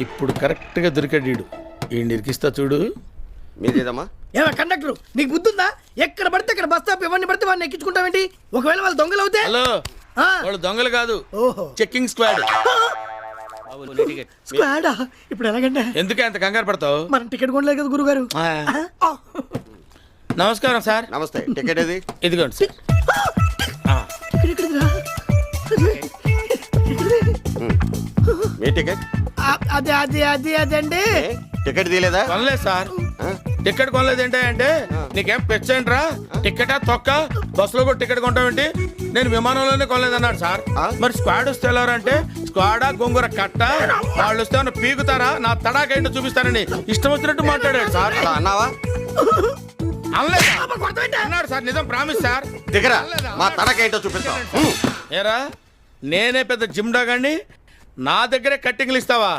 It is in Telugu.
ఇప్పుడు కరెక్ట్ గా దొరికాడు ఈడు ఈ ఇరికిస్తా చూడు. మీదేదమ్మా? ఏమా కండక్టర్ నీకు బుద్ధుందా? ఎక్కడ పడితే అక్కడ బస్ స్టాప్ ఎవరిని పడితే వాడిని ఎక్కించుకుంటావేంటి? ఒకవేళ వాళ్ళు దొంగలు అవుతే? హలో, ఆ. వాళ్ళు దొంగలు కాదు, ఓహో చెక్కింగ్ స్క్వాడ్. స్క్వాడా? ఇప్పుడు ఎలాగంటే ఎందుకే అంత కంగారు పడతావు? మనం టికెట్ కొనలేదు కదా గురుగారు. నమస్కారం సార్. నమస్తే. టికెట్ ఏది? ఇదిగోండి సార్. టికెట్ ఎక్కడిదిరా? మీ టికెట్? అదే అదే అదే అదండి. ఏ? టికెట్ తీయలేదా? కొనలేదు సార్. ఆ? టికెట్ కొనలేదు ఏంటంటే నీకేం పెచ్చంట్రా? టికెటా తొక్క? బస్సులో కూడా టికెట్ కొంటావేంటి? నేను విమానంలోనే కొనలేదన్నాడు సార్. మరి స్క్వాడ్ వస్తే వెళ్ళారంటే స్క్వాడా గొంగుర కట్ట? వాళ్ళు వస్తే ఏమన్నా పీకుతారా? నా తడాకేంటో చూపిస్తానని ఇష్టం వచ్చినట్టు మాట్లాడాడు సార్. అలా అన్నావా? అనలేదు అన్నాడు సార్. నిజం ప్రామిస్ సార్. దిగరా, మా తడకేంటో చూపిస్తాం. ఏరా నేనే పెద్ద జిమ్ డాగండి, నా దగ్గరే కట్టింగ్లు ఇస్తావా?